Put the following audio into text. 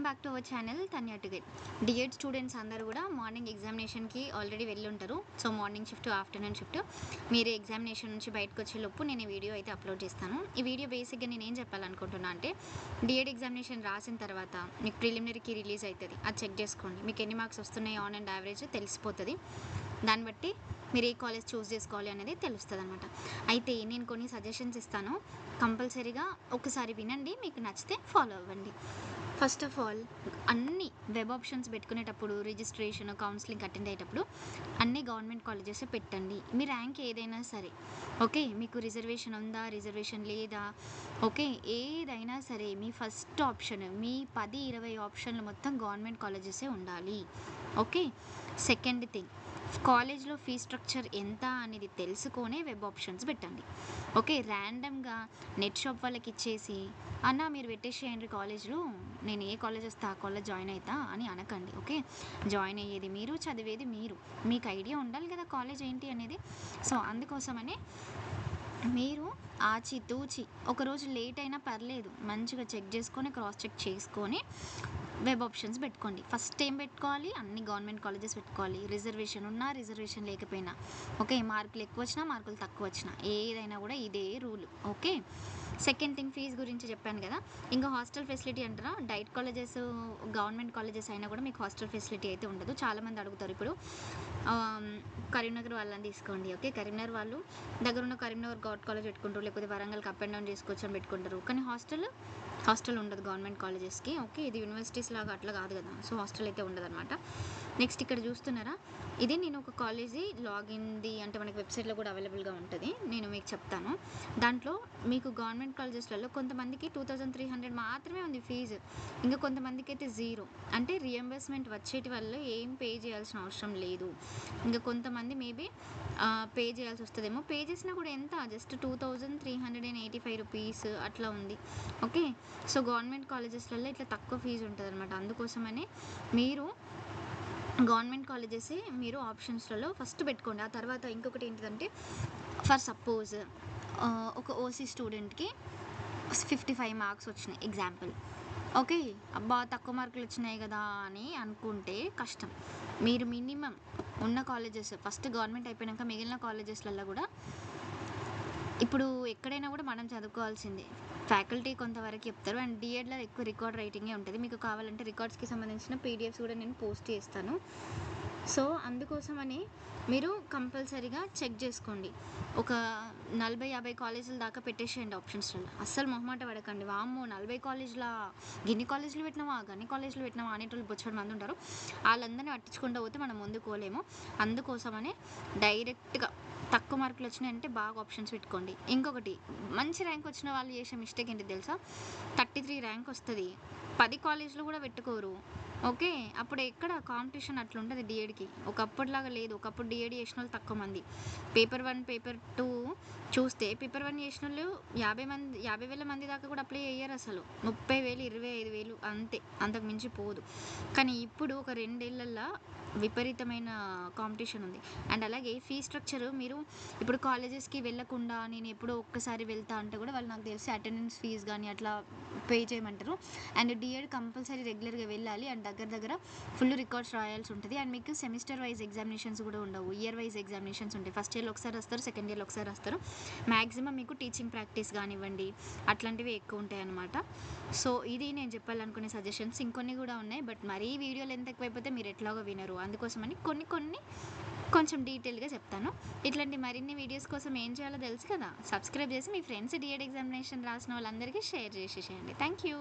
Welcome back to our channel తన్యా టు గెట్. డిఎడ్ స్టూడెంట్స్ అందరూ కూడా మార్నింగ్ ఎగ్జామినేషన్కి ఆల్రెడీ వెళ్ళి ఉంటారు. So morning shift, afternoon shift, మీరు ఎగ్జామినేషన్ నుంచి బయటకు వచ్చే లోపు నేను ఈ వీడియో అయితే అప్లోడ్ చేస్తాను. ఈ వీడియో బేసిక్గా నేను ఏం చెప్పాలనుకుంటున్నా అంటే, డిఎడ్ ఎగ్జామినేషన్ రాసిన తర్వాత మీకు ప్రిలిమినరీకి రిలీజ్ అవుతుంది, అది చెక్ చేసుకోండి. మీకు ఎన్ని మార్క్స్ వస్తున్నాయి ఆన్ అండ్ యావరేజ్ తెలిసిపోతుంది. దాన్ని బట్టి మీరు ఏ కాలేజ్ చూస్ చేసుకోవాలి అనేది తెలుస్తుంది అనమాట. అయితే నేను కొన్ని సజెషన్స్ ఇస్తాను, కంపల్సరీగా ఒకసారి వినండి, మీకు నచ్చితే ఫాలో అవ్వండి. ఫస్ట్ ఆఫ్ ఆల్, అన్ని వెబ్ ఆప్షన్స్ పెట్టుకునేటప్పుడు, రిజిస్ట్రేషన్, కౌన్సిలింగ్ అటెండ్ అయ్యేటప్పుడు అన్ని గవర్నమెంట్ కాలేజెస్ పెట్టండి. మీ ర్యాంక్ ఏదైనా సరే, ఓకే, మీకు రిజర్వేషన్ ఉందా, రిజర్వేషన్ లేదా, ఓకే, ఏదైనా సరే మీ ఫస్ట్ ఆప్షన్, మీ 10-20 ఆప్షన్లు మొత్తం గవర్నమెంట్ కాలేజెసే ఉండాలి. ఓకే. సెకండ్ థింగ్, కాలేజ్లో ఫీ స్ట్రక్చర్ ఎంత అనేది తెలుసుకొనే వెబ్ ఆప్షన్స్ పెట్టండి. ఓకే, ర్యాండమ్గా నెట్ షాప్ వాళ్ళకి ఇచ్చేసి అన్న మీరు పెట్టేసేయండి కాలేజ్లో, నేను ఏ కాలేజ్ వస్తే ఆ కాలేజ్ జాయిన్ అవుతా అని అనకండి. ఓకే, జాయిన్ అయ్యేది మీరు, చదివేది మీరు, మీకు ఐడియా ఉండాలి కదా కాలేజ్ ఏంటి అనేది. సో అందుకోసమనే మీరు ఆచితూచి, ఒకరోజు లేట్ అయినా పర్లేదు, మంచిగా చెక్ చేసుకొని, క్రాస్ చెక్ చేసుకొని వెబ్ ఆప్షన్స్ పెట్టుకోండి. ఫస్ట్ ఏం పెట్టుకోవాలి, అన్ని గవర్నమెంట్ కాలేజెస్ పెట్టుకోవాలి. రిజర్వేషన్ ఉన్నా, రిజర్వేషన్ లేకపోయినా, ఓకే, మార్కులు ఎక్కువ వచ్చినా, మార్కులు తక్కువ వచ్చినా, ఏదైనా కూడా ఇదే rule. Okay. Second thing, fee గురించి చెప్పాను కదా. ఇంకా హాస్టల్ ఫెసిలిటీ అంటారా, డైట్ కాలేజెస్, గవర్నమెంట్ కాలేజెస్ అయినా కూడా మీకు హాస్టల్ ఫెసిలిటీ అయితే ఉండదు. చాలామంది అడుగుతారు. ఇప్పుడు కరీంనగర్ వాళ్ళని తీసుకోండి. ఓకే, కరీంనగర్ వాళ్ళు దగ్గర ఉన్న కరీంనగర్ గవర్నమెంట్ కాలేజ్ పెట్టుకుంటారు, లేకపోతే వరంగల్కి అప్ అండ్ డౌన్ చేసుకోవచ్చు అని పెట్టుకుంటారు. కానీ హాస్టల్ ఉండదు గవర్నమెంట్ కాలేజెస్కి. ఓకే, ఇది యూనివర్సిటీస్ లాగా అట్లా కాదు కదా, సో హాస్టల్ అయితే ఉండదు అనమాట. నెక్స్ట్ ఇక్కడ చూస్తున్నారా, ఇది నేను ఒక కాలేజీ లాగిన్ది, అంటే మనకి వెబ్సైట్లో కూడా అవైలబుల్గా ఉంటుంది, నేను మీకు చెప్తాను. దాంట్లో మీకు గవర్నమెంట్ కాలేజెస్లలో కొంతమందికి 2300 మాత్రమే ఉంది ఫీజు, ఇంకా కొంతమందికి అయితే 0, అంటే రియంబర్స్మెంట్ వచ్చేటి వల్ల ఏం పే చేయాల్సిన అవసరం లేదు. ఇంకా కొంతమంది మేబీ పే చేయాల్సి వస్తుందేమో, పే చేసినా కూడా ఎంత, జస్ట్ 2385 రూపీస్ అట్లా ఉంది. ఓకే, సో గవర్నమెంట్ కాలేజెస్లలో ఇట్లా తక్కువ ఫీజు ఉంటుంది అనమాట. అందుకోసమనే మీరు గవర్నమెంట్ కాలేజెసే మీరు ఆప్షన్స్లలో ఫస్ట్ పెట్టుకోండి. ఆ తర్వాత ఇంకొకటి ఏంటిదంటే, ఫర్ సపోజ్ ఒక ఓసీ స్టూడెంట్కి 55 మార్క్స్ వచ్చినాయి ఎగ్జాంపుల్. ఓకే, అబ్బా తక్కువ మార్కులు వచ్చినాయి కదా అని అనుకుంటే కష్టం. మీరు మినిమం ఉన్న కాలేజెస్ ఫస్ట్ గవర్నమెంట్ అయిపోయాక మిగిలిన కాలేజెస్లలో కూడా, ఇప్పుడు ఎక్కడైనా కూడా మనం చదువుకోవాల్సిందే, ఫ్యాకల్టీ కొంతవరకు చెప్తారు. అండ్ డిఎడ్లో ఎక్కువ రికార్డ్ రైటింగే ఉంటుంది. మీకు కావాలంటే రికార్డ్స్కి సంబంధించిన పీడిఎఫ్స్ కూడా నేను పోస్ట్ చేస్తాను. సో అందుకోసమని మీరు కంపల్సరీగా చెక్ చేసుకోండి. ఒక 40-50 కాలేజీల దాకా పెట్టేసేయండి ఆప్షన్స్లలో. అస్సలు మొహమాట పడకండి. వామ్మో 40 కాలేజీల, గిన్ని కాలేజీలు పెట్టినావా, గన్ని కాలేజీలు పెట్టినావా అనేటోళ్ళు బొచ్చడు మంది ఉంటారు. వాళ్ళందరినీ పట్టించుకుంటూ పోతే మనం ముందుకోలేము. అందుకోసమనే డైరెక్ట్గా తక్కువ మార్కులు వచ్చినాయంటే బాగా ఆప్షన్స్ పెట్టుకోండి. ఇంకొకటి, మంచి ర్యాంక్ వచ్చిన వాళ్ళు చేసే మిస్టేక్ ఏంటి తెలుసా, 33 ర్యాంక్ వస్తుంది, 10 కాలేజీలు కూడా పెట్టుకోరు. ఓకే, అప్పుడు ఎక్కడ కాంపిటీషన్ అట్లా ఉంటుంది డిఎడ్కి, ఒకప్పటిలాగా లేదు. ఒకప్పుడు డిఎడ్ చేసిన వాళ్ళు తక్కువ మంది. పేపర్ 1, పేపర్ 2 చూస్తే, పేపర్ 1 చేసిన వాళ్ళు 50,000 మంది దాకా కూడా అప్లై అయ్యారు. అసలు 30,000, 25,000 అంతే, అంతకు మించి పోదు. కానీ ఇప్పుడు ఒక 2 ఏళ్లలో విపరీతమైన కాంపిటీషన్ ఉంది. అండ్ అలాగే ఫీ స్ట్రక్చర్, మీరు ఇప్పుడు కాలేజెస్కి వెళ్ళకుండా నేను ఎప్పుడో ఒక్కసారి వెళ్తా అంటే కూడా వాళ్ళు నాకు తెలిసి అటెండెన్స్ ఫీజు కానీ అట్లా పే చేయమంటారు. అండ్ డిఎడ్ కంపల్సరీ రెగ్యులర్గా వెళ్ళాలి. అండ్ దగ్గర ఫుల్ రికార్డ్స్ రాయాల్సి ఉంటుంది. అండ్ మీకు సెమిస్టర్ వైజ్ ఎగ్జామినేషన్స్ కూడా ఉండవు, ఇయర్ వైజ్ ఎగ్జామినేషన్స్ ఉంటాయి. ఫస్ట్ ఇయర్లో ఒకసారి వస్తారు, సెకండ్ ఇయర్లో ఒకసారి వస్తారు. మ్యాక్సిమం మీకు టీచింగ్ ప్రాక్టీస్ కానివ్వండి, అట్లాంటివి ఎక్కువ ఉంటాయి అన్నమాట. సో ఇది నేను చెప్పాలనుకునే సజెషన్స్. ఇంకొన్ని కూడా ఉన్నాయి, బట్ మరీ వీడియోలు ఎంత ఎక్కువైపోతే మీరు ఎట్లాగో వినరు. అందుకోసమని కొన్ని కొంచెం డీటెయిల్గా చెప్తాను. ఇట్లాంటి మరిన్ని వీడియోస్ కోసం ఏం చేయాలో తెలుసు కదా, సబ్స్క్రైబ్ చేసి మీ ఫ్రెండ్స్ డిఎడ్ ఎగ్జామినేషన్ రాసిన వాళ్ళందరికీ షేర్ చేసేసేయండి. Thank you.